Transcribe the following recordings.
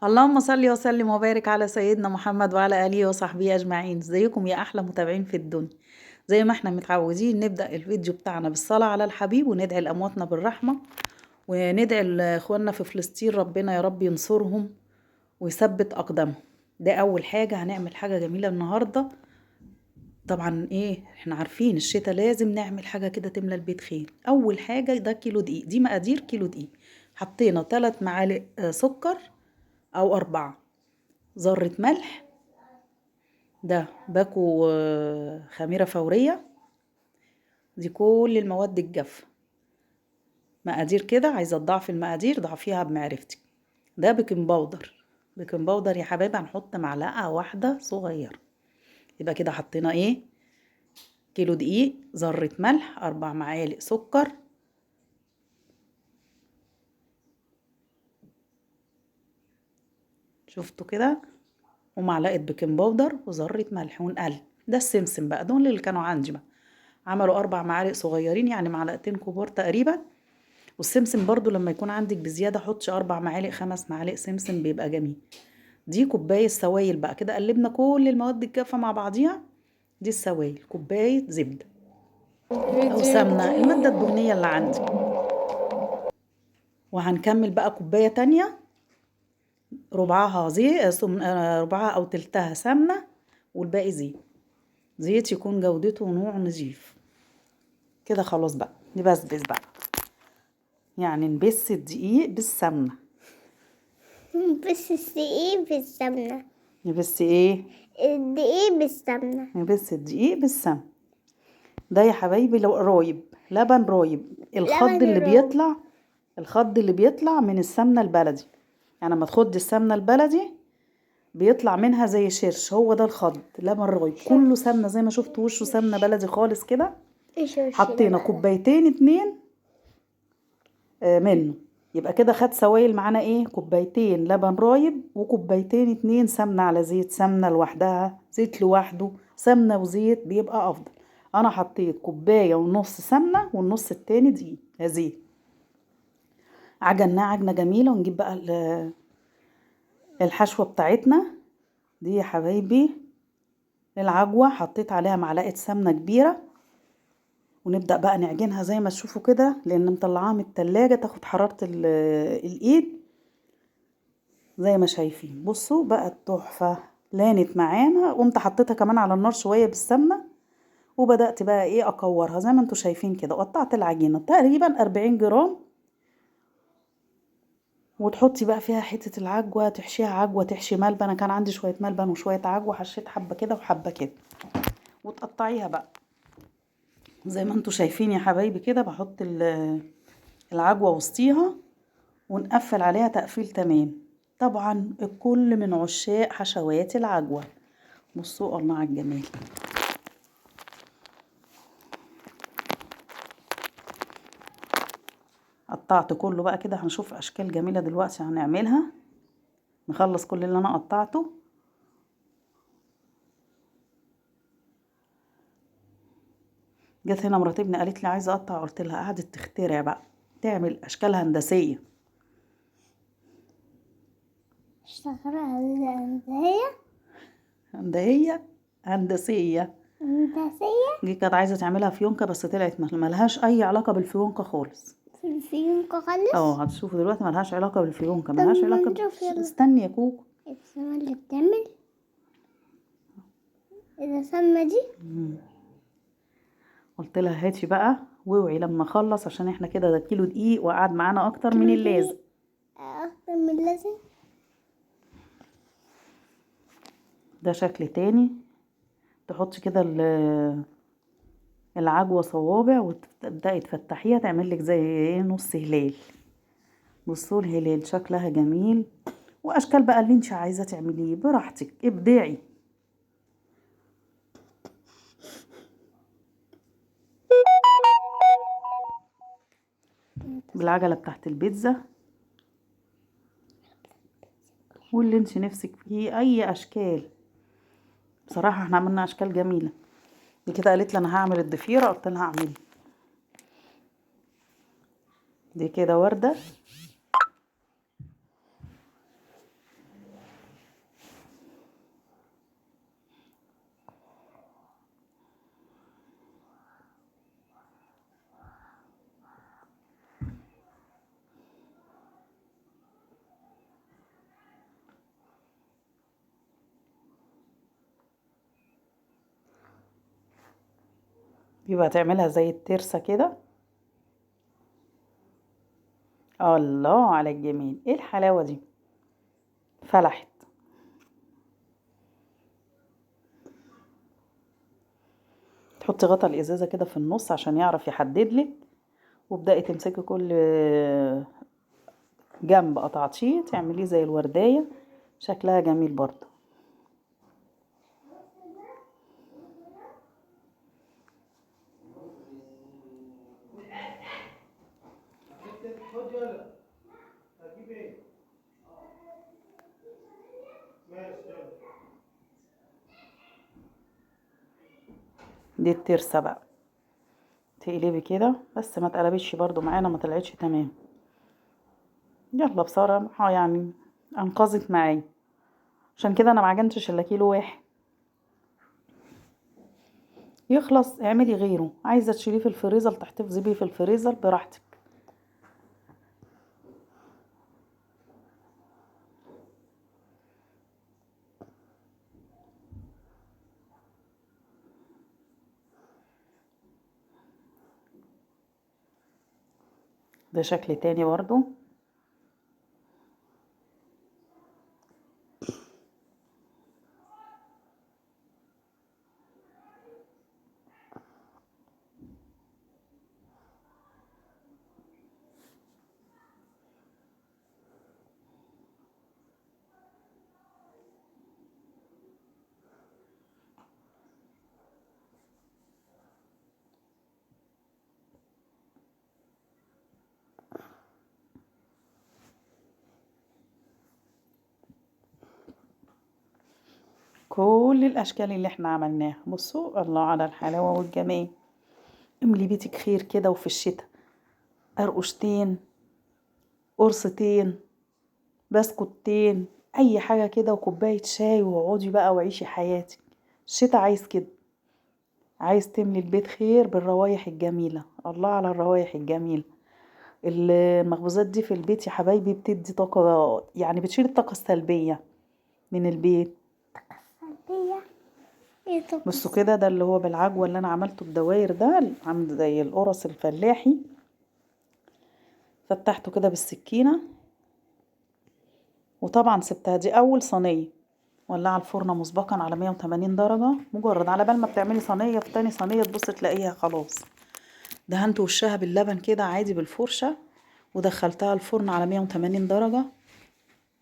اللهم صل وسلم وبارك على سيدنا محمد وعلى آله وصحبه أجمعين. ازيكم يا أحلى متابعين في الدنيا؟ زي ما احنا متعودين نبدأ الفيديو بتاعنا بالصلاة على الحبيب، وندعي لأمواتنا بالرحمة، وندعي لإخواننا في فلسطين ربنا يا رب ينصرهم ويثبت أقدامهم. ده أول حاجة. هنعمل حاجة جميلة النهاردة. طبعا احنا عارفين الشتاء لازم نعمل حاجة كده تملى البيت خير. أول حاجة ده كيلو دقيق، دي مقادير كيلو دقيق. حطينا 3 معالق سكر أو 4، ذرة ملح، ده باكو خميرة فورية. دي كل المواد الجافة. مقادير كده، عايزة تضعفي المقادير ضعفيها بمعرفتك. ده بيكنج باودر. بيكنج باودر يا حبايبي هنحط معلقة واحدة صغيرة. يبقى كده حطينا كيلو دقيق، ذرة ملح، 4 معالق سكر، شفتوا كده، ومعلقة بيكنج باودر وذرة ملح، ونقلب. ده السمسم بقى، دول اللي كانوا عندي بقى. عملوا 4 معالق صغيرين، يعني معلقتين كبار تقريبا. والسمسم برضو لما يكون عندك بزيادة حطش 4 معالق 5 معالق سمسم، بيبقى جميل. دي كوباية سوائل بقى. كده قلبنا كل المواد الجافة مع بعضيها. دي السوائل، كوباية زبدة أو سمنة، المادة الدهنية اللي عندك. وهنكمل بقى كوباية تانية، ربعها ربعها أو تلتها سمنة، والباقي زيت. زيت يكون جودته نوع نظيف. كده خلاص بقى نبسبس بقى، يعني نبس الدقيق بالسمنة. بس الدقيق بالسمنة. نبس الدقيق بالسمنة. نبس الدقيق بالسمنة. ده يا حبايبي لو رايب، لبن رايب. لبن الروب. الخض اللي بيطلع من السمنة البلدي، يعني لما تخضي السمنة البلدي بيطلع منها زي شرش، هو ده الخض. لبن رايب كله سمنة، زي ما شفت وشه سمنة بلدي خالص كده. ايش وش ده حطينا بقى؟ كوبايتين 2 منه. يبقى كده خد سوائل معانا كوبايتين لبن رايب وكوبايتين 2 سمنة على زيت. سمنة لوحدها، زيت لوحده، سمنة وزيت بيبقى أفضل. أنا حطيت كوباية ونص سمنة والنص التاني دقيق زيت. عجناه عجنة جميلة. ونجيب بقى الحشوة بتاعتنا دي يا حبايبي. العجوة حطيت عليها معلقة سمنة كبيرة، ونبدأ بقى نعجنها زي ما تشوفوا كده، لأن مطلعاها من التلاجة تاخد حرارة الإيد زي ما شايفين. بصوا بقى تحفة، لانت معانا. قمت حطيتها كمان على النار شوية بالسمنة، وبدأت بقى أكورها زي ما انتوا شايفين كده. قطعت العجينة تقريبا 40 جرام، وتحطي بقى فيها حتة العجوة، تحشيها عجوة، تحشي ملبن. أنا كان عندي شوية ملبن وشوية عجوة، حشيت حبة كده وحبة كده، وتقطعيها بقى زي ما انتوا شايفين يا حبايبي كده. بحط العجوة وسطيها، ونقفل عليها تقفيل تمام. طبعا الكل من عشاق حشوات العجوة. بصوا الله على الجمال. قطعت كله بقى كده. هنشوف اشكال جميلة دلوقتي هنعملها. نخلص كل اللي انا قطعته. جت هنا مرات ابني قالت لي عايزه اقطع، قلت لها قعدت تخترع بقى، تعمل اشكال هندسيه. اشتغلها هندسية. هندسيه هندسيه. هندسية. دي كانت عايزه تعملها فيونكه، بس طلعت ملهاش اي علاقه بالفيونكه خالص. في الفيونكة خالص. هتشوفوا دلوقتي ملهاش علاقه بالفيونكه، طب ملهاش ما علاقه نشوف يلا. استني يا كوكو. السما اللي بتعمل السما دي. قلت لها هاتي بقى واوعي لما اخلص، عشان احنا كده ده كيلو دقيق وقعد معانا اكتر من كيلو اللازم. دي أكتر من اللازم. ده شكل تاني. تحطي كده العجوة صوابع، وتبدأي تفتحيها تعمل لك زي نص هلال. بصوا الهلال شكلها جميل. واشكال بقى اللي انت عايزة تعمليه براحتك، ابدعي. بالعجلة بتاعت البيتزا، واللي انت نفسك فيه اي اشكال. بصراحة احنا عملنا اشكال جميلة. دي كده قالت لي انا هعمل الضفيرة، قلت لها اعملي. دي كده وردة. يبقى تعملها زي الترسة كده. الله على الجميل، ايه الحلاوة دي، فلحت. تحطي غطا الازازة كده في النص عشان يعرف يحددلك، وابدأي تمسكي كل جنب قطعتيه تعمليه زي الوردية، شكلها جميل برضه. دي الترسة بقى، تقلبي كده بس ما تقلبيش برضو معانا، ما طلعتش تمام. يلا بصراحة يعني انقذت معايا، عشان كده انا معجنتش الا كيلو واحد. يخلص اعملي غيره، عايزة تشيليه في الفريزر تحتفظي بيه في الفريزر براحتك. ده شكل تاني برضو. كل الاشكال اللي احنا عملناها، بصوا الله على الحلاوة والجمال. املي بيتك خير كده، وفي الشتاء قرقشتين، قرصتين، بسكوتين، اي حاجة كده، وكوباية شاي، واقعدي بقى وعيشي حياتك. الشتاء عايز كده، عايز تملي البيت خير بالروايح الجميلة. الله على الروايح الجميلة. المخبوزات دي في البيت يا حبايبي بتدي طاقة، يعني بتشيل الطاقة السلبية من البيت. سلبية. ايه طب؟ بصوا كده، ده اللي هو بالعجوة اللي انا عملته بدواير، ده عامل زي القرص الفلاحي. فتحته كده بالسكينة، وطبعا سبتها دي اول صينية، ولع الفرن مسبقا على 180 درجة. مجرد على بال ما بتعملي صينية في تاني صينية تبص تلاقيها خلاص دهنت وشها باللبن كده عادي بالفرشة، ودخلتها الفرن على 180 درجة.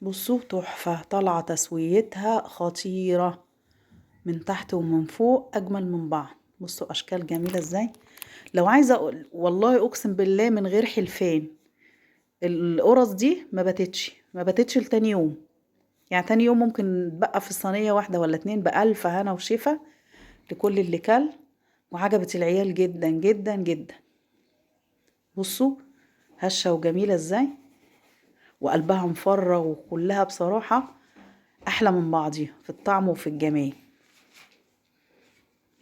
بصوا تحفة، طالعة تسويتها خطيرة من تحت ومن فوق، اجمل من بعض. بصوا اشكال جميلة ازاي. لو عايزة اقول والله اقسم بالله من غير حلفان، القرص دي ما باتتش لتاني يوم. يعني تاني يوم ممكن بقى في الصينية واحدة ولا اتنين، بألف هنا وشفا لكل اللي كل. وعجبت العيال جدا جدا جدا. بصوا هشة وجميلة ازاي، وقلبها مفرغ، وكلها بصراحة احلى من بعضيها في الطعم وفي الجمال.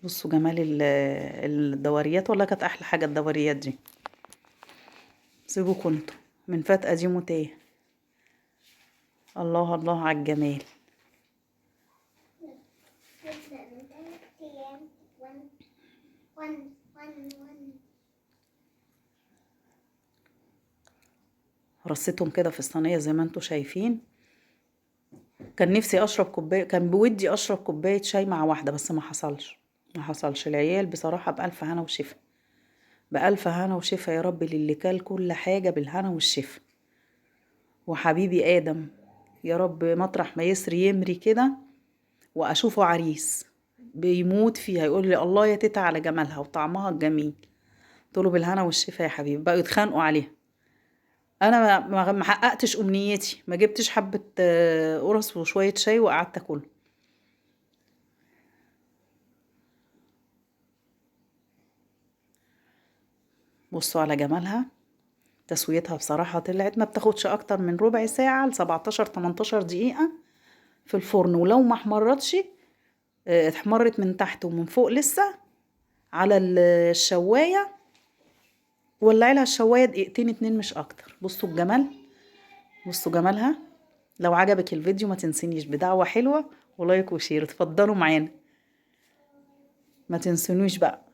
بصوا جمال الدوريات، والله كانت احلى حاجة الدوريات دي. سيبوكوا انتوا من فات قديم وتايه. الله الله على الجمال. نبدأ من 3 أيام. 1 رصيتهم كده في الصينية زي ما انتوا شايفين. كان نفسي اشرب كوباية، كان بودي اشرب كوباية شاي مع واحدة، بس ما حصلش. العيال بصراحة بألف هنا وشفا، بألف هنا وشفا يا رب للي كل كل حاجة بالهنا والشفا. وحبيبي آدم، يا رب مطرح ما يسري يمري كده وأشوفه عريس بيموت فيها يقول لي الله يا تيتا على جمالها وطعمها الجميل. قلت له بالهنا والشفا يا حبيبي. بقوا يتخانقوا عليها. انا ما حققتش امنيتي، ما جبتش حبة قرص وشوية شاي وقعدت اكل. بصوا على جمالها. تسويتها بصراحة طلعت ما بتاخدش اكتر من ربع ساعة ل 17 18 دقيقة في الفرن. ولو ما احمرتش، اتحمرت من تحت ومن فوق لسه على الشواية، ولعي لها الشواية دقيقتين اتنين مش اكتر. بصوا الجمال، بصوا جمالها. لو عجبك الفيديو ما تنسينيش بدعوة حلوة ولايك وشير. اتفضلوا معانا، ما تنسونيش بقى.